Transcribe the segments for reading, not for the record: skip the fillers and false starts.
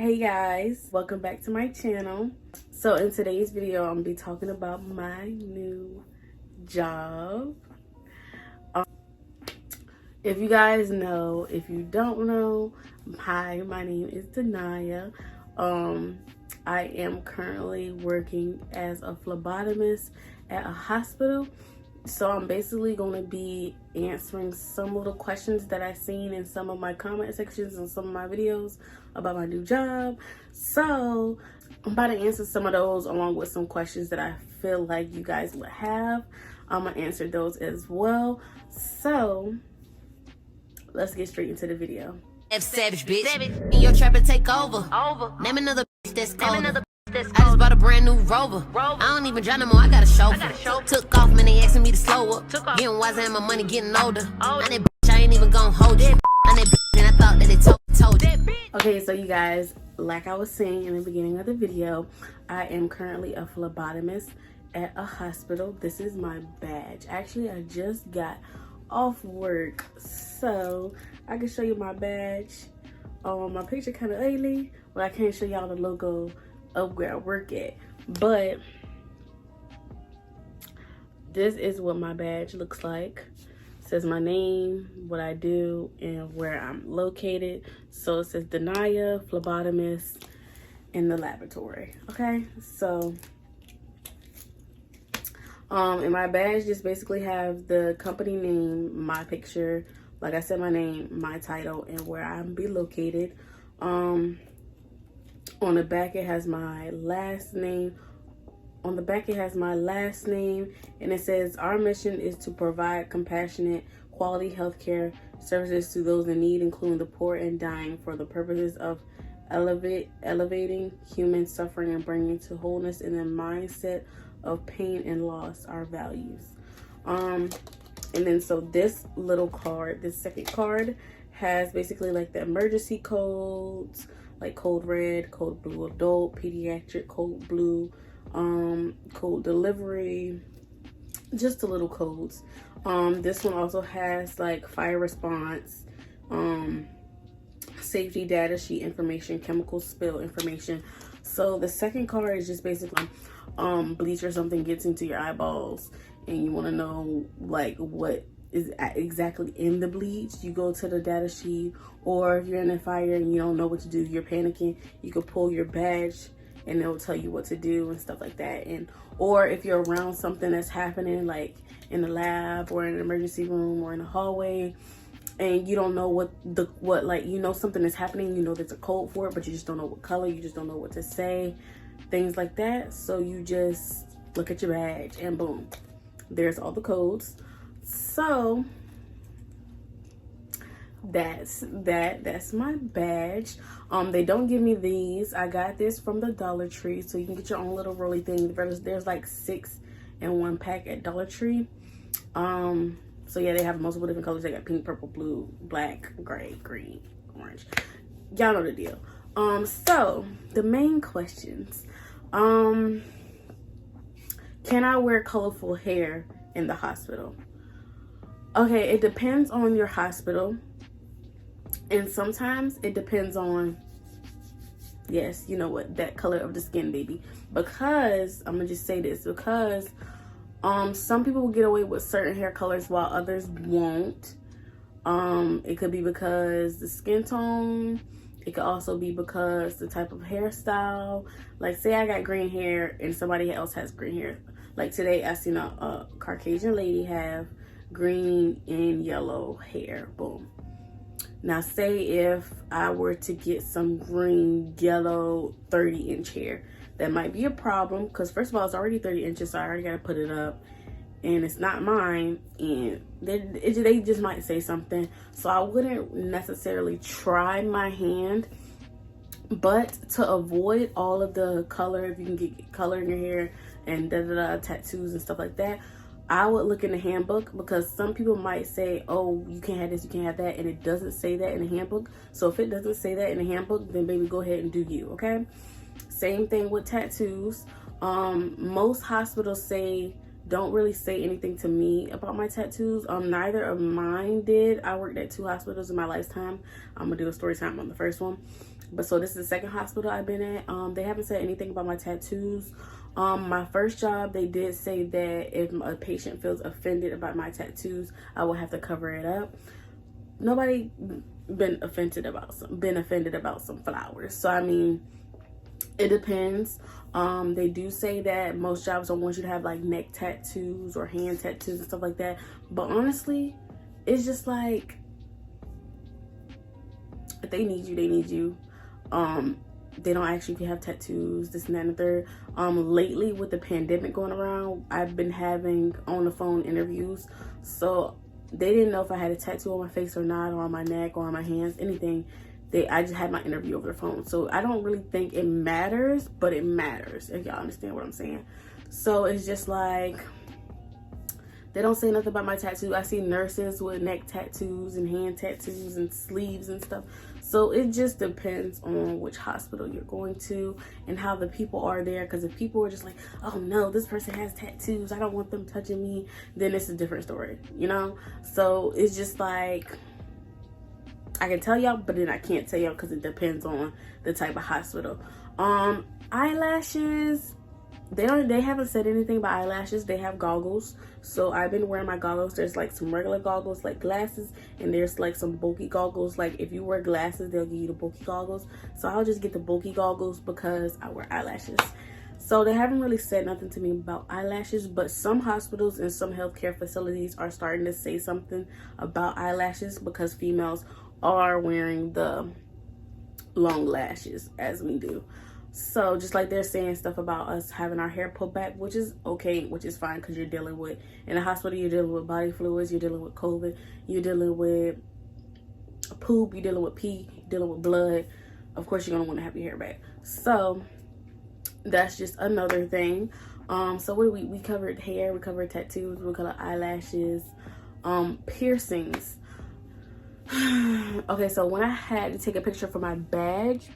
Hey guys, welcome back to my channel. So in today's video, I'm gonna be talking about my new job. If you guys know, if you don't know, hi, my name is Denaya. I am currently working as a phlebotomist at a hospital. So I'm basically going to be answering some of the questions that I've seen in some of my comment sections and some of my videos about my new job. So I'm about to answer some of those along with some questions that I feel like you guys would have. I'm going to answer those as well. So let's get straight into the video. Savage bitch, in your trap and take over. Name another bitch that's colder. I just bought a brand new Rover. I don't even drive no more, I got a chauffeur. Took off, man, they asking me to slow up. Getting wiser and my money getting older. And that bitch, I ain't even gonna hold it. And that bitch, and I thought that they told it. Okay, so you guys, like I was saying in the beginning of the video, I am currently a phlebotomist at a hospital. This is my badge. Actually, I just got off work, so I can show you my badge. My picture kind of ugly, but I can't show y'all the logo of where I work at, but this is what my badge looks like. It says my name, what I do, and where I'm located. So it says Denaya, phlebotomist in the laboratory. Okay, so and my badge just basically have the company name, my picture, like I said, my name, my title, and where I'm be located. On the back, it has my last name. On the back, it has my last name, and it says, our mission is to provide compassionate, quality healthcare services to those in need, including the poor and dying, for the purposes of elevating human suffering and bringing to wholeness in the mindset of pain and loss, our values. And then so this little card, this second card, has basically like the emergency codes, like code red, code blue adult, pediatric, code blue, code delivery, just the little codes. This one also has like fire response, safety data sheet information, chemical spill information. So the second card is just basically bleach or something gets into your eyeballs and you want to know like what is exactly in the bleach. You go to the data sheet, or if you're in a fire and you don't know what to do, you're panicking, you can pull your badge and it'll tell you what to do and stuff like that. And or if you're around something that's happening, like in the lab or in an emergency room or in a hallway, and you don't know what like, you know something is happening, you know there's a code for it, but you just don't know what color, you just don't know what to say, things like that. So you just look at your badge and boom, there's all the codes. So that's my badge. They don't give me these. I got this from the Dollar Tree, so you can get your own little rolly thing. There's like 6 in 1 pack at Dollar Tree. So yeah, they have multiple different colors. They got pink, purple, blue, black, gray, green, orange. Y'all know the deal. So the main questions. Can I wear colorful hair in the hospital? Okay, it depends on your hospital. And sometimes it depends on, yes, you know what, that color of the skin, baby. Because, I'm gonna just say this, because some people will get away with certain hair colors while others won't. It could be because the skin tone. It could also be because the type of hairstyle. Like say I got green hair and somebody else has green hair. Like today I seen a Caucasian lady have green and yellow hair. Boom. Now say if I were to get some green, yellow, 30-inch hair, that might be a problem, because first of all, it's already 30 inches, so I already got to put it up, and it's not mine, and they just might say something. So I wouldn't necessarily try my hand, but to avoid all of the color, if you can get color in your hair and tattoos and stuff like that, I would look in the handbook, because some people might say, oh, you can't have this, you can't have that, and it doesn't say that in the handbook. So if it doesn't say that in the handbook, then baby, go ahead and do you, okay? Same thing with tattoos. Most hospitals don't really say anything to me about my tattoos. Neither of mine did. I worked at 2 hospitals in my lifetime. I'm gonna do a story time on the first one. But so this is the second hospital I've been at. They haven't said anything about my tattoos. My first job, they did say that if a patient feels offended about my tattoos, I will have to cover it up. Nobody been offended about some flowers. So I mean, it depends. They do say that most jobs don't want you to have like neck tattoos or hand tattoos and stuff like that. But honestly, it's just like, if they need you, they need you. They don't ask you if you have tattoos, this and that and the third. Lately with the pandemic going around, I've been having on the phone interviews. So they didn't know if I had a tattoo on my face or not, or on my neck or on my hands, anything. I just had my interview over the phone. So I don't really think it matters, but it matters, if y'all understand what I'm saying. So it's just like, they don't say nothing about my tattoo. I see nurses with neck tattoos and hand tattoos and sleeves and stuff. So it just depends on which hospital you're going to and how the people are there. Because if people are just like, oh no, this person has tattoos, I don't want them touching me, then it's a different story, you know? So it's just like, I can tell y'all, but then I can't tell y'all because it depends on the type of hospital. Eyelashes, they haven't said anything about eyelashes. They have goggles. So I've been wearing my goggles. There's like some regular goggles, like glasses, and there's like some bulky goggles. Like if you wear glasses, they'll give you the bulky goggles. So I'll just get the bulky goggles because I wear eyelashes. So they haven't really said nothing to me about eyelashes, but some hospitals and some healthcare facilities are starting to say something about eyelashes because females are wearing the long lashes as we do. So just like they're saying stuff about us having our hair pulled back, which is okay, which is fine, because you're dealing with, in a hospital, you're dealing with body fluids, you're dealing with COVID, you're dealing with poop, you're dealing with pee, you're dealing with blood. Of course you're gonna want to have your hair back. So that's just another thing. So what we covered hair, we covered tattoos, we covered eyelashes, piercings. Okay, so when I had to take a picture for my badge,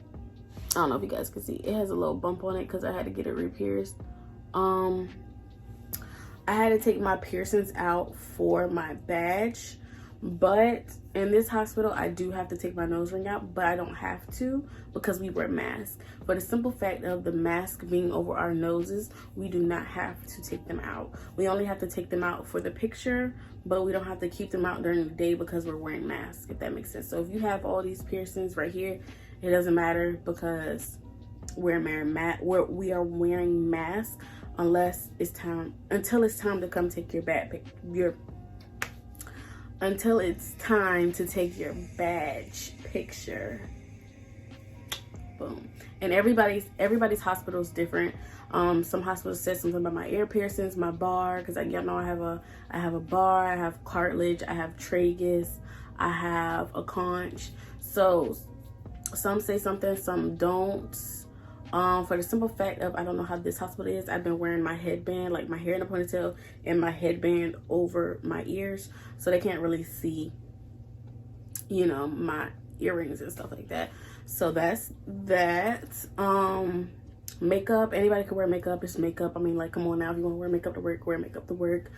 I don't know if you guys can see, it has a little bump on it because I had to get it re-pierced. I had to take my piercings out for my badge, but in this hospital I do have to take my nose ring out, but I don't have to because we wear masks. For the simple fact of the mask being over our noses, we do not have to take them out. We only have to take them out for the picture, but we don't have to keep them out during the day because we're wearing masks, if that makes sense. So if you have all these piercings right here, it doesn't matter because we are wearing masks until it's time to come take your badge picture. Boom. And everybody's hospital is different. Some hospitals said something about my ear piercings, my bar, because y'all know I have a bar, I have cartilage, I have tragus, I have a conch. So some say something, some don't. For the simple fact of, I don't know how this hospital is, I've been wearing my headband, like my hair in a ponytail and my headband over my ears, so they can't really see, you know, my earrings and stuff like that. So that's that. Makeup, anybody can wear makeup. It's makeup. I mean, like, come on now, if you want to wear makeup to work, wear makeup to work.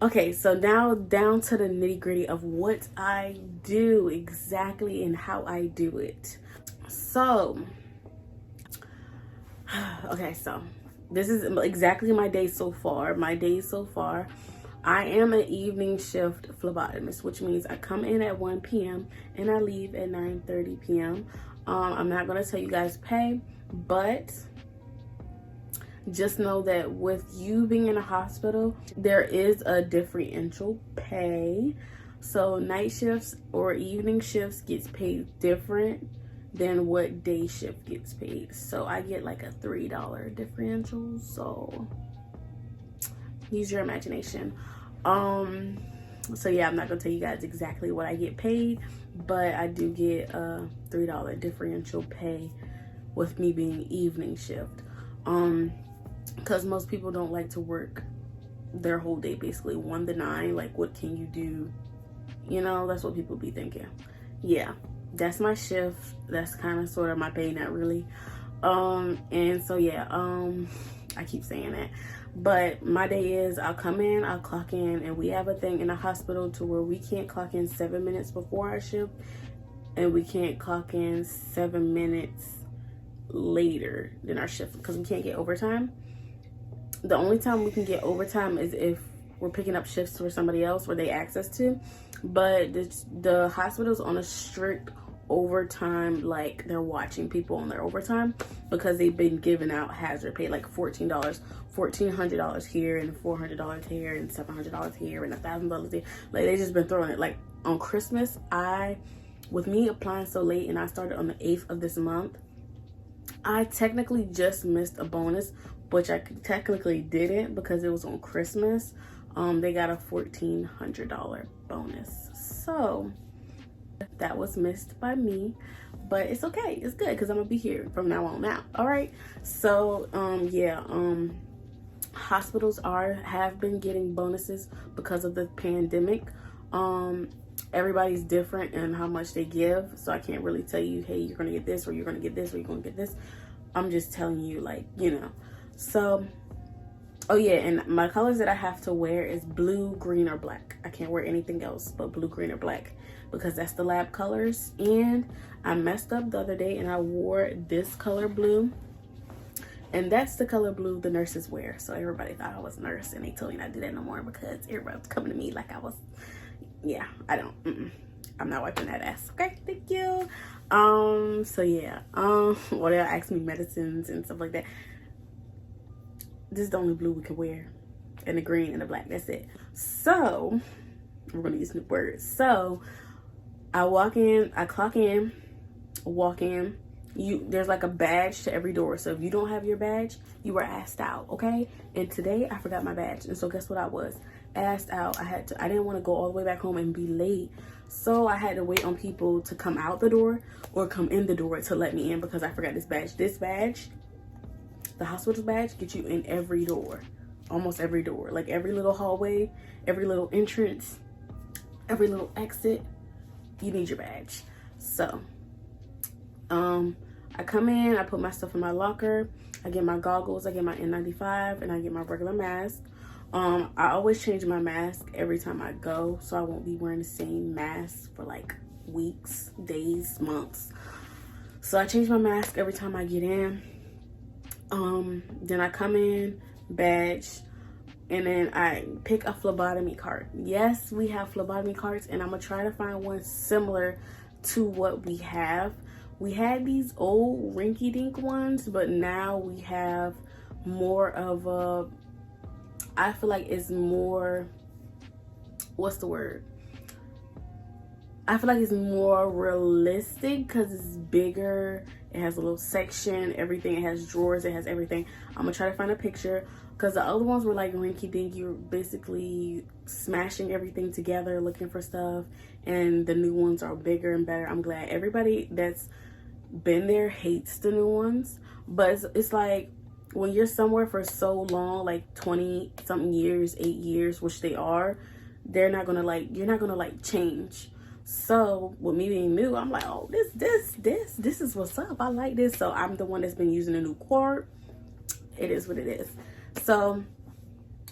Okay, so now down to the nitty gritty of what I do exactly and how I do it. So okay, so this is exactly my day so far. I am an evening shift phlebotomist, which means I come in at 1 p.m. and I leave at 9:30 p.m. I'm not going to tell you guys pay, but just know that with you being in a hospital, there is a differential pay. So night shifts or evening shifts gets paid different than what day shift gets paid. So I get like a $3 differential. So use your imagination. So yeah, I'm not gonna tell you guys exactly what I get paid, but I do get a $3 differential pay with me being evening shift. Because most people don't like to work their whole day, basically 1 to 9. Like, what can you do? You know, that's what people be thinking. Yeah, that's my shift. That's kind of sort of my pay, not really. And so yeah, I keep saying that, but my day is, I'll come in, I'll clock in, and we have a thing in the hospital to where we can't clock in 7 minutes before our shift. and we can't clock in 7 minutes later than our shift because we can't get overtime. The only time we can get overtime is if we're picking up shifts for somebody else where they ask us to. But the hospital's on a strict overtime, like they're watching people on their overtime because they've been giving out hazard pay, like $1,400 here and $400 here and $700 here and $1,000 here. Like they just been throwing it. Like on Christmas, with me applying so late and I started on the 8th of this month, I technically just missed a bonus, which I technically didn't because it was on Christmas. They got a $1,400 bonus. So that was missed by me, but it's okay. It's good because I'm gonna be here from now on out. All right. So hospitals have been getting bonuses because of the pandemic. Everybody's different in how much they give, so I can't really tell you, hey, you're gonna get this or you're gonna get this or you're gonna get this. I'm just telling you, like, you know. So oh yeah, and my colors that I have to wear is blue, green, or black. I can't wear anything else but blue, green, or black because that's the lab colors. And I messed up the other day and I wore this color blue, and that's the color blue the nurses wear. So everybody thought I was a nurse, and they told me not to do that no more because everybody was coming to me like I was. Yeah, I don't. I'm not wiping that ass. Okay, thank you. So yeah. Well, they'll ask me medicines and stuff like that. This is the only blue we can wear, and the green and the black. That's it. So we're gonna use new words. So I walk in, I clock in, walk in. There's like a badge to every door. So if you don't have your badge, you are asked out. Okay. And today I forgot my badge, and so guess what I was asked out. I didn't want to go all the way back home and be late, so I had to wait on people to come out the door or come in the door to let me in because I forgot this badge. This badge, the hospital's badge, gets you in every door, almost every door, like every little hallway, every little entrance, every little exit. You need your badge. So I come in, I put my stuff in my locker, I get my goggles, I get my N95, and I get my regular mask. I always change my mask every time I go, so I won't be wearing the same mask for like weeks, days, months. So I change my mask every time I get in. Then I come in, badge, and then I pick a phlebotomy cart. Yes, we have phlebotomy carts, and I'm gonna try to find one similar to what we have. We had these old rinky-dink ones, but now we have more of a, I feel like it's more, what's the word? I feel like it's more realistic because it's bigger. It has a little section, everything. It has drawers, it has everything. I'm gonna try to find a picture because the other ones were like rinky-dink. You're basically smashing everything together looking for stuff, and the new ones are bigger and better. I'm glad. Everybody that's been there hates the new ones, but it's like when you're somewhere for so long, like 20 something years, 8 years, which they are, you're not gonna change. So with me being new, I'm like, oh, this is what's up. I like this. So I'm the one that's been using a new cart. It is what it is. So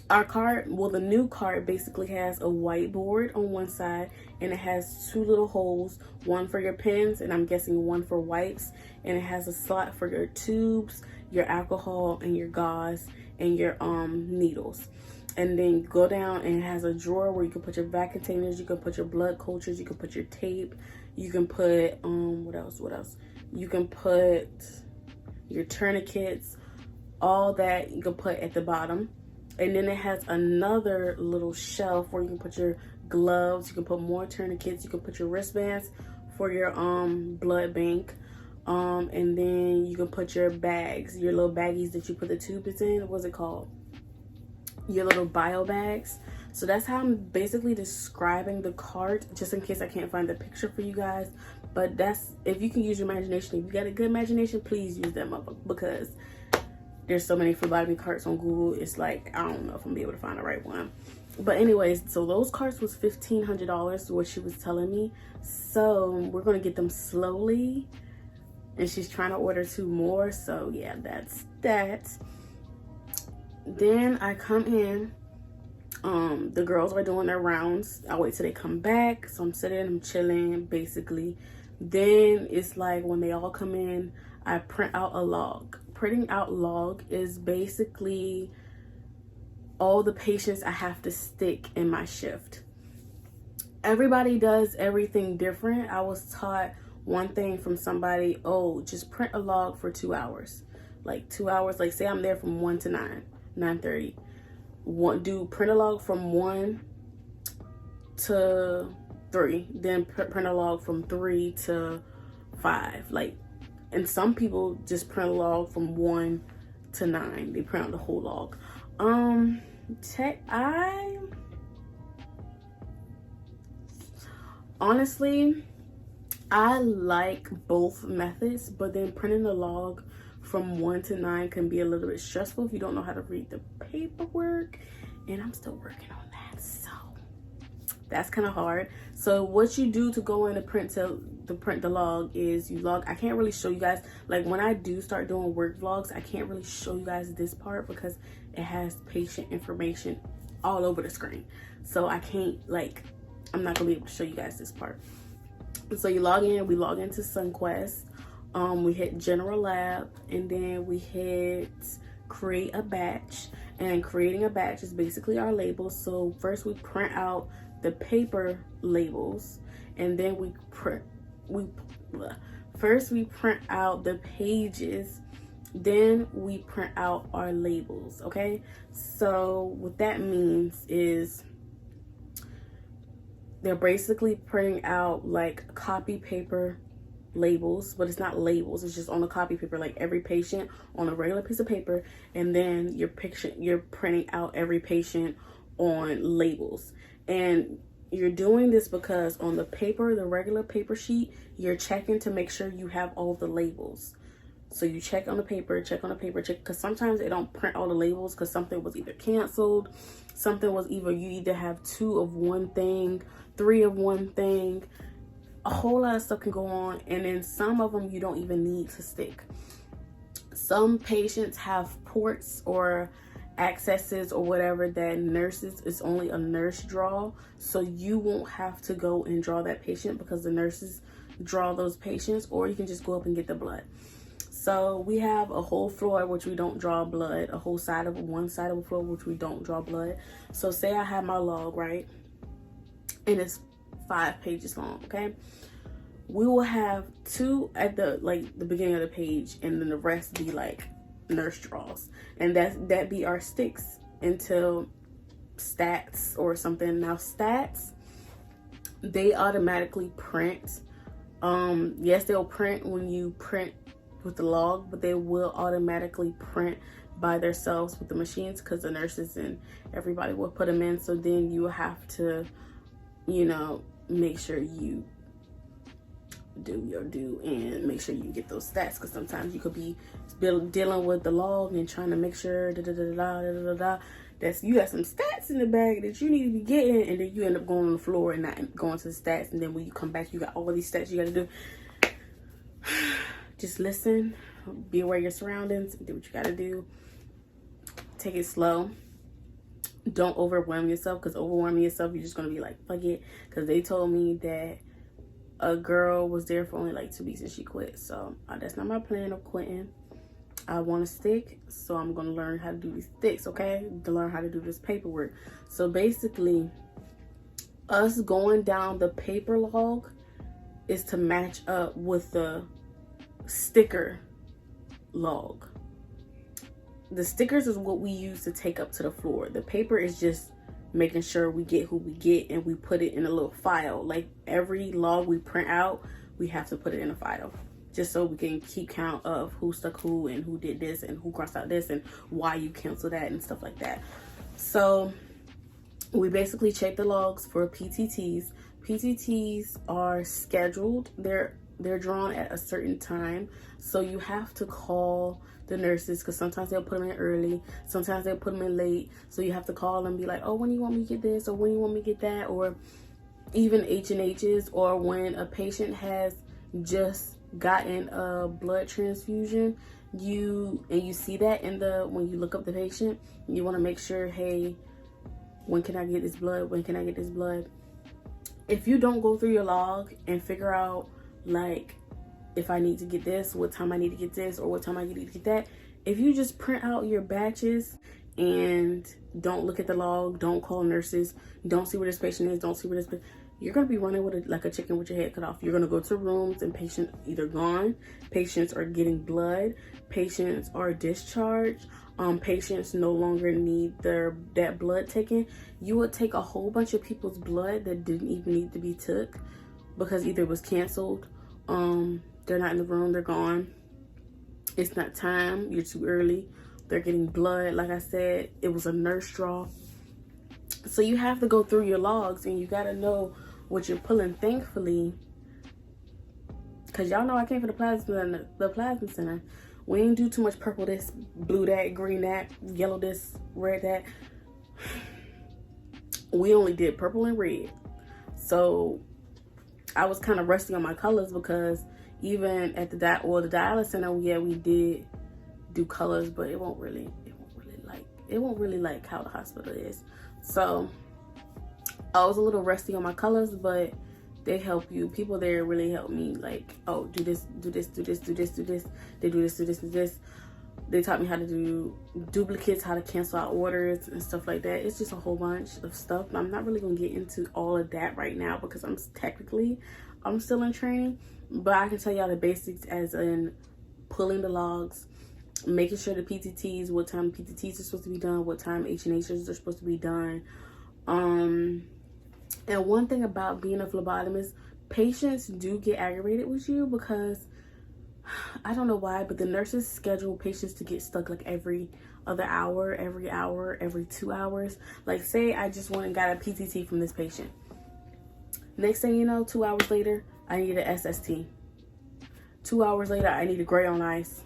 our cart, well, the new cart basically has a whiteboard on one side, and it has 2 little holes, one for your pens, and I'm guessing one for wipes, and it has a slot for your tubes, your alcohol, and your gauze, and your needles. And then you go down, and it has a drawer where you can put your vac containers, you can put your blood cultures, you can put your tape, you can put what else? You can put your tourniquets, all that you can put at the bottom. And then it has another little shelf where you can put your gloves, you can put more tourniquets, you can put your wristbands for your blood bank. And then you can put your bags, your little baggies that you put the tubes in. What's it called? Your little bio bags. So that's how I'm basically describing the cart, just in case I can't find the picture for you guys. But that's, if you can use your imagination, if you got a good imagination, please use them up, because there's so many phlebotomy carts on Google. It's like, I don't know if I'm gonna be able to find the right one. But anyways, so those carts was $1,500, what she was telling me. So we're gonna get them slowly, and she's trying to order 2 more. So yeah, that's that. Then I come in, the girls are doing their rounds. I wait till they come back. So I'm sitting, I'm chilling, basically Then it's like when they all come in, I print out a log. Printing out log is basically all the patients I have to stick in my shift. Everybody does everything different. I was taught one thing from somebody, oh, just print a log for 2 hours. Like 2 hours, like say I'm there from 1 to 9, 9:30. Print a log from 1 to 3, then print a log from 3 to 5. Like, and some people just print a log from 1 to 9. They print out the whole log. Honestly, I like both methods, but then printing the log from 1 to 9 can be a little bit stressful if you don't know how to read the paperwork, and I'm still working on that, so that's kind of hard. So what you do to go in to print the log is you log. I can't really show you guys, like when I do start doing work vlogs, I can't really show you guys this part because it has patient information all over the screen, so I can't, like, I'm not gonna be able to show you guys this part. So you log in, we log into SunQuest, we hit General Lab, and then we hit create a batch. And creating a batch is basically our labels. So first we print out the paper labels, and then we print out the pages, then we print out our labels. Okay, so what that means is they're basically printing out like copy paper labels, but it's not labels, it's just on a copy paper, like every patient on a regular piece of paper, and then you're printing out every patient on labels. And you're doing this because on the paper, the regular paper sheet, you're checking to make sure you have all the labels. So you check on the paper, check, because sometimes they don't print all the labels because something was either canceled, something was you either have 2 of one thing, 3 of one thing, a whole lot of stuff can go on, and then some of them you don't even need to stick. Some patients have ports or accesses or whatever that nurses, it's only a nurse draw, so you won't have to go and draw that patient because the nurses draw those patients, or you can just go up and get the blood. So we have a whole floor which we don't draw blood, a whole side of one side of the floor which we don't draw blood. So say I have my log, right, and it's 5 pages long. Okay, we will have 2 at the beginning of the page, and then the rest be like nurse draws, and that be our sticks until stats or something. Now stats, they automatically print. Yes, they'll print when you print with the log, but they will automatically print by themselves with the machines because the nurses and everybody will put them in. So then you have to, you know, make sure you do your due and make sure you get those stats, because sometimes you could be dealing with the log and trying to make sure that's you got some stats in the bag that you need to be getting, and then you end up going on the floor and not going to the stats, and then when you come back you got all these stats you got to do. Just listen, be aware of your surroundings, do what you got to do, take it slow. Don't overwhelm yourself, because overwhelming yourself, you're just going to be like, fuck it. Because they told me that a girl was there for only like 2 weeks and she quit. So that's not my plan of quitting. I want to stick, so I'm going to learn how to do these sticks, okay? To learn how to do this paperwork. So basically, us going down the paper log is to match up with the sticker log. The stickers is what we use to take up to the floor. The paper is just making sure we get who we get, and we put it in a little file. Like every log we print out, we have to put it in a file, just so we can keep count of who stuck who and who did this and who crossed out this and why you canceled that and stuff like that. So we basically check the logs for PTTs. PTTs are scheduled. They're drawn at a certain time, so you have to call the nurses, because sometimes they'll put them in early, sometimes they'll put them in late, so you have to call them and be like, oh, when do you want me to get this, or when do you want me to get that? Or even H&H's, or when a patient has just gotten a blood transfusion, you see that in when you look up the patient, you want to make sure, hey, when can I get this blood, when can I get this blood? If you don't go through your log and figure out like if I need to get this, what time I need to get this, or what time I need to get that. If you just print out your batches and don't look at the log, don't call nurses, don't see where this patient is, don't see where this patient, you're going to be running with like a chicken with your head cut off. You're going to go to rooms and patients either gone, patients are getting blood, patients are discharged, patients no longer need that blood taken. You would take a whole bunch of people's blood that didn't even need to be took because either it was canceled, they're not in the room, they're gone, it's not time, you're too early, they're getting blood. Like I said, it was a nurse draw. So you have to go through your logs and you got to know what you're pulling. Thankfully, because y'all know I came from the plasma center. We ain't do too much purple this, blue that, green that, yellow this, red that. We only did purple and red. So I was kind of rusty on my colors because even at the dialysis center, yeah, we did do colors, but it won't really like how the hospital is. So I was a little rusty on my colors, but they help you. People there really help me, like, oh, do this, do this, do this, do this, do this. They do this, do this, do this. They taught me how to do duplicates, how to cancel out orders and stuff like that. It's just a whole bunch of stuff. I'm not really gonna get into all of that right now because I'm still in training, but I can tell y'all the basics, as in pulling the logs, making sure the PTTs, what time PTTs are supposed to be done, what time H&Hs are supposed to be done. And one thing about being a phlebotomist, patients do get aggravated with you because I don't know why, but the nurses schedule patients to get stuck like every other hour, every 2 hours. Like, say I just went and got a PTT from this patient. Next thing you know, 2 hours later, I need an SST. 2 hours later, I need a gray on ice.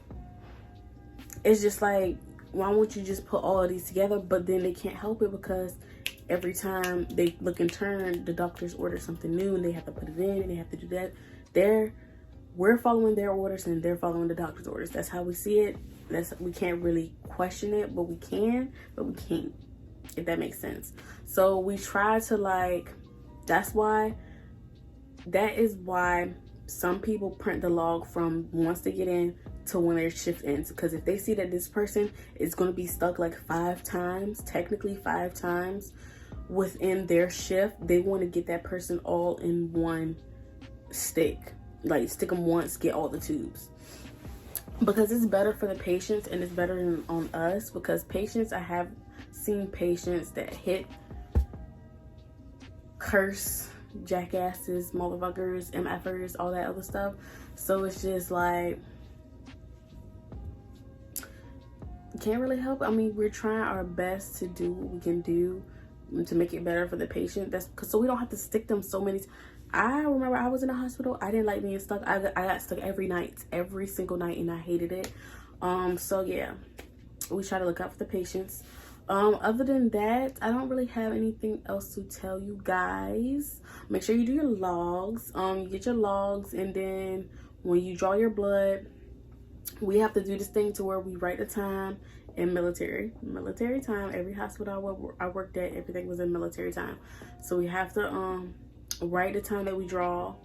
It's just like, why won't you just put all of these together? But then they can't help it because every time they look and turn, the doctors order something new and they have to put it in and they have to do that. We're following their orders and they're following the doctor's orders. That's how we see it. We can't really question it, but we can, but we can't, if that makes sense. So we try to, like, that is why some people print the log from once they get in to when their shift ends, because if they see that this person is going to be stuck like 5 times, technically 5 times within their shift, they want to get that person all in one stick. Like, stick them once, get all the tubes, because it's better for the patients and it's better than on us. Because patients, I have seen patients that hit, curse, jackasses, motherfuckers, MFers, all that other stuff. So it's just like, can't really help. I mean, we're trying our best to do what we can do to make it better for the patient. That's because, so we don't have to stick them so many. I remember I was in the hospital. I didn't like being stuck. I got stuck every single night, and I hated it. So yeah, we try to look out for the patients. Other than that, I don't really have anything else to tell you guys. Make sure you do your logs. You get your logs, and then when you draw your blood, we have to do this thing to where we write the time in military time. Every hospital I worked at, everything was in military time. So we have to write the time that we draw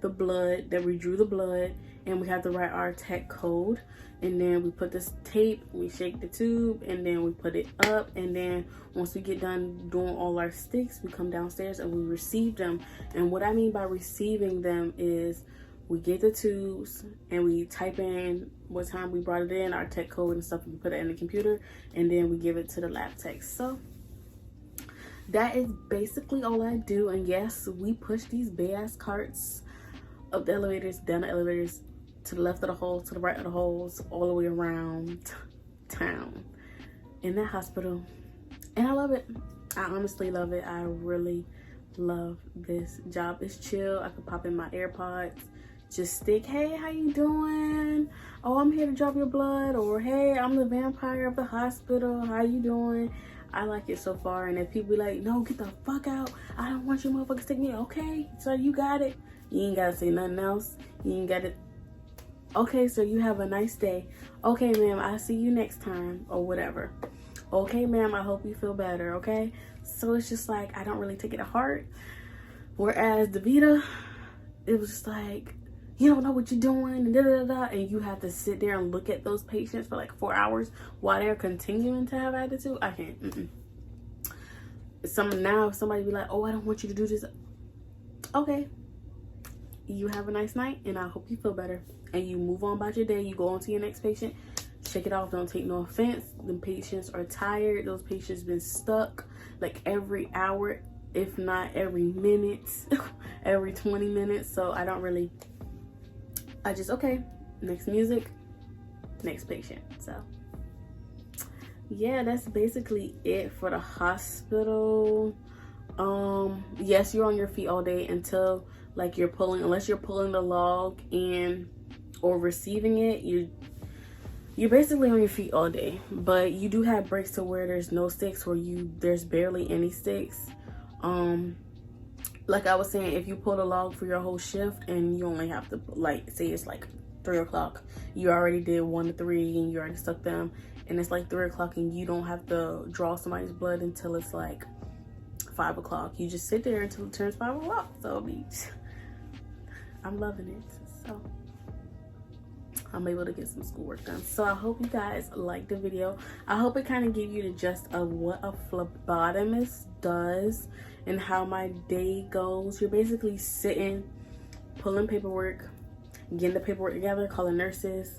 the blood, that we drew the blood, and we have to write our tech code. And then we put this tape, we shake the tube, and then we put it up. And then once we get done doing all our sticks, we come downstairs and we receive them. And what I mean by receiving them is we get the tubes and we type in what time we brought it in, our tech code and stuff, and we put it in the computer, and then we give it to the lab techs. So that is basically all I do. And yes, we push these big ass carts up the elevators, down the elevators, to the left of the holes, to the right of the holes, all the way around town in that hospital. And I love it. I honestly love it. I really love this job. It's chill. I can pop in my AirPods, just stick, hey, how you doing? Oh, I'm here to draw your blood. Or hey, I'm the vampire of the hospital, how you doing? I like it so far. And if people be like, no, get the fuck out, I don't want you motherfuckers to take me. Okay, so you got it. You ain't gotta say nothing else. You ain't gotta, okay, so you have a nice day. Okay, ma'am, I'll see you next time, or whatever. Okay, ma'am, I hope you feel better. Okay, so it's just like, I don't really take it to heart. Whereas DeVita, it was just like, you don't know what you're doing, and da da da, and you have to sit there and look at those patients for like 4 hours while they're continuing to have attitude. I can't. Now if somebody be like, oh, I don't want you to do this. Okay, you have a nice night, and I hope you feel better, and you move on about your day. You go on to your next patient. Shake it off. Don't take no offense. The patients are tired. Those patients been stuck like every hour, if not every minute, every 20 minutes. So I just, okay, next music, next patient. So yeah, that's basically it for the hospital. Yes, you're on your feet all day until like unless you're pulling the log or receiving it, you're basically on your feet all day. But you do have breaks to where there's no sticks, or there's barely any sticks. Like I was saying, if you pull the log for your whole shift and you only have to, like, say it's like 3 o'clock, you already did 1 to 3 and you already stuck them, and it's like 3 o'clock and you don't have to draw somebody's blood until it's like 5 o'clock. You just sit there until it turns 5 o'clock. So I'm loving it. So I'm able to get some schoolwork done. So I hope you guys liked the video. I hope it kind of gave you the gist of what a phlebotomist does and how my day goes. You're basically sitting, pulling paperwork, getting the paperwork together, calling nurses,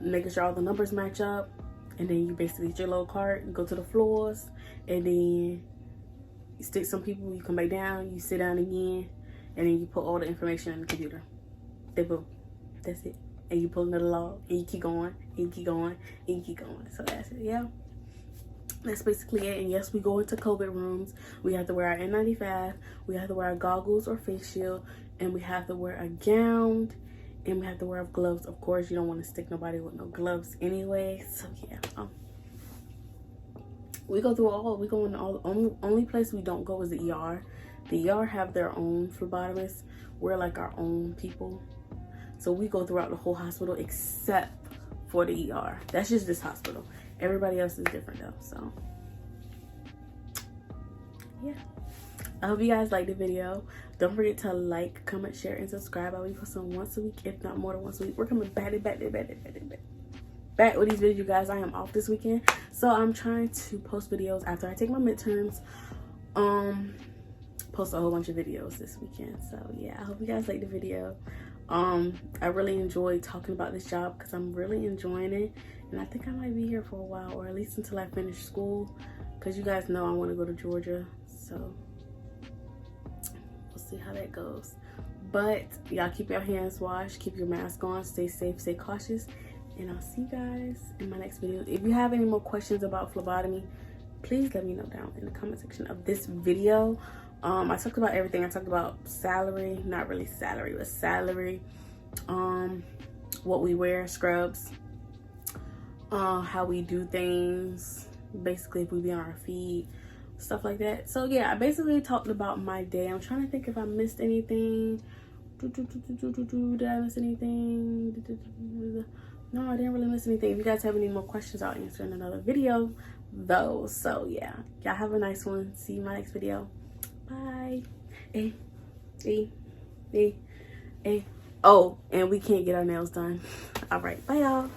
making sure all the numbers match up, and then you basically get your little cart and go to the floors, and then you stick some people, you come back down, you sit down again, and then you put all the information in the computer. Boom. That's it. And you pull another log, and you keep going, and you keep going, and you keep going. So that's it. Yeah, that's basically it. And yes, we go into COVID rooms. We have to wear our N95. We have to wear our goggles or face shield, and we have to wear a gown, and we have to wear gloves. Of course, you don't want to stick nobody with no gloves anyway. So yeah, we go through we go in all. Only place we don't go is the ER. The ER have their own phlebotomists. We're like our own people. So we go throughout the whole hospital except for the ER. That's just this hospital. Everybody else is different though. So yeah, I hope you guys liked the video. Don't forget to like, comment, share, and subscribe. I'll be posting once a week, if not more than once a week. We're coming back with these videos, you guys. I am off this weekend, so I'm trying to post videos after I take my midterms. Post a whole bunch of videos this weekend. So yeah, I hope you guys liked the video. I really enjoyed talking about this job because I'm really enjoying it, and I think I might be here for a while, or at least until I finish school, because you guys know I want to go to Georgia. So we'll see how that goes. But y'all keep your hands washed, keep your mask on, stay safe, stay cautious, and I'll see you guys in my next video. If you have any more questions about phlebotomy, please let me know down in the comment section of this video. I talked about everything. I talked about salary, not really salary, but salary, what we wear, scrubs, how we do things, basically if we be on our feet, stuff like that. So yeah, I basically talked about my day. I'm trying to think if I missed anything. Did I miss anything? No, I didn't really miss anything. If you guys have any more questions, I'll answer in another video though. So yeah, y'all have a nice one. See you in my next video. Bye. Oh, and we can't get our nails done. All right, bye y'all.